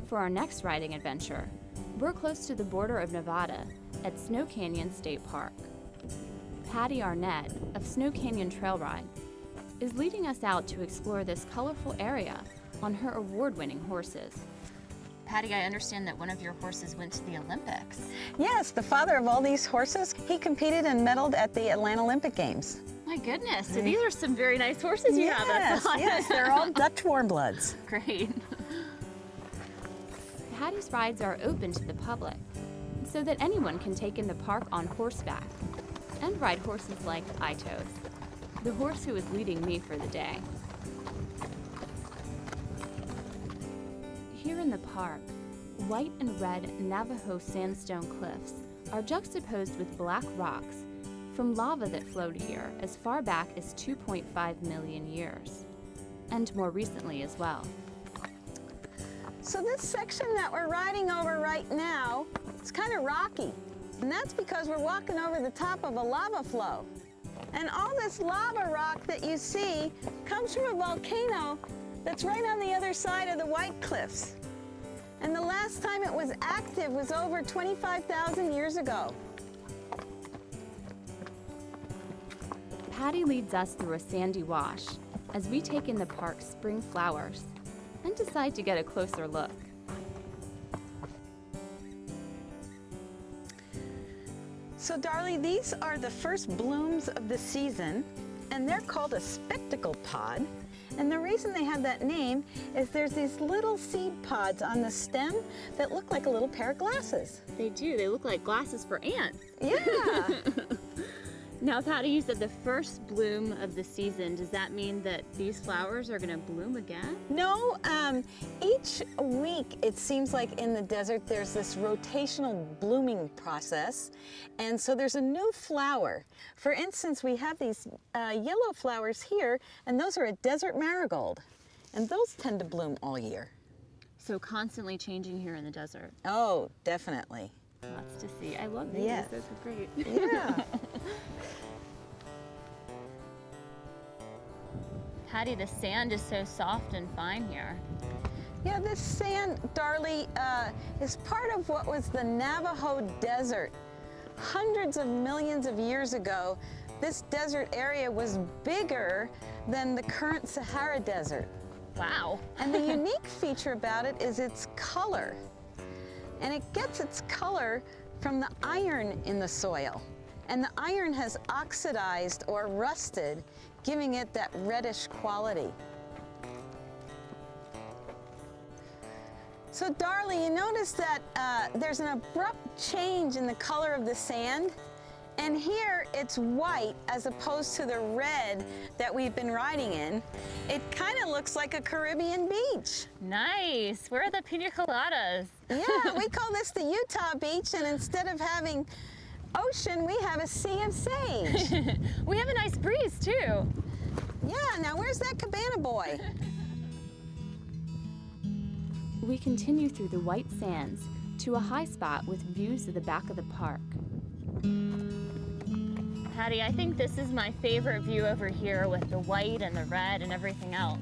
For our next riding adventure, we're close to the border of Nevada at Snow Canyon State Park. Patty Arnett of Snow Canyon Trail Rides is leading us out to explore this colorful area on her award-winning horses. Patty, I understand that one of your horses went to the Olympics. Yes, the father of all these horses, he competed and medaled at the Atlanta Olympic Games. My goodness, so these are some very nice horses you have. That's fun. Yes, they're all Dutch warmbloods. Great. Patty's rides are open to the public, so that anyone can take in the park on horseback and ride horses like Itos, the horse who is leading me for the day. Here in the park, white and red Navajo sandstone cliffs are juxtaposed with black rocks from lava that flowed here as far back as 2.5 million years, and more recently as well. So this section that we're riding over right now, it's kind of rocky, and that's because we're walking over the top of a lava flow. And all this lava rock that you see comes from a volcano that's right on the other side of the White Cliffs. And the last time it was active was over 25,000 years ago. Patty leads us through a sandy wash as we take in the park's spring flowers and decide to get a closer look. So Darley, these are the first blooms of the season, and they're called a spectacle pod. And the reason they have that name is there's these little seed pods on the stem that look like a little pair of glasses. They do. They look like glasses for ants. Yeah. Now, Patty, you said the first bloom of the season. Does that mean that these flowers are going to bloom again? No, each week it seems like in the desert there's this rotational blooming process, and so there's a new flower. For instance, we have these yellow flowers here, and those are a desert marigold, and those tend to bloom all year. So constantly changing here in the desert. Oh, definitely. Lots to see. I love these. Yes. Those are great. Yeah. Patty, the sand is so soft and fine here. Yeah, this sand, Darley, is part of what was the Navajo Desert. Hundreds of millions of years ago, this desert area was bigger than the current Sahara Desert. Wow. And the unique feature about it is its color. And it gets its color from the iron in the soil. And the iron has oxidized or rusted, giving it that reddish quality. So Darley, you notice that there's an abrupt change in the color of the sand. And here it's white as opposed to the red that we've been riding in. It kind of looks like a Caribbean beach. Nice. Where are the pina coladas? Yeah, we call this the Utah beach, and instead of having ocean, we have a sea of sage. We have a nice breeze too. Yeah, now where's that cabana boy? We continue through the white sands to a high spot with views of the back of the park. Patty, I think this is my favorite view over here with the white and the red and everything else.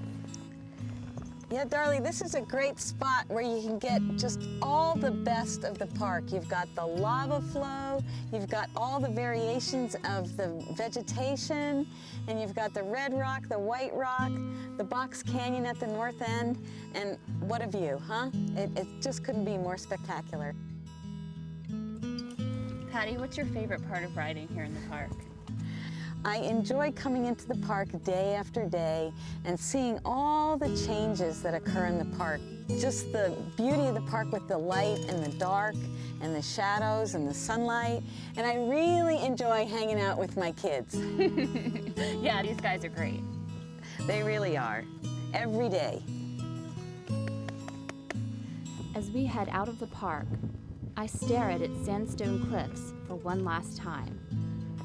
Yeah, Darley, this is a great spot where you can get just all the best of the park. You've got the lava flow, you've got all the variations of the vegetation, and you've got the red rock, the white rock, the box canyon at the north end, and what a view, huh? It just couldn't be more spectacular. Patty, what's your favorite part of riding here in the park? I enjoy coming into the park day after day and seeing all the changes that occur in the park. Just the beauty of the park with the light and the dark and the shadows and the sunlight. And I really enjoy hanging out with my kids. Yeah, these guys are great. They really are. Every day. As we head out of the park, I stare at its sandstone cliffs for one last time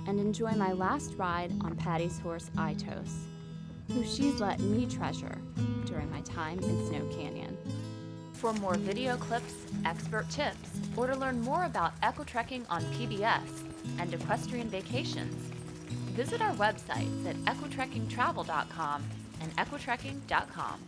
and enjoy my last ride on Patty's horse, Itos, who she's let me treasure during my time in Snow Canyon. For more video clips, expert tips, or to learn more about equitrekking on PBS and equestrian vacations, visit our websites at equitrekkingtravel.com and equitrekking.com.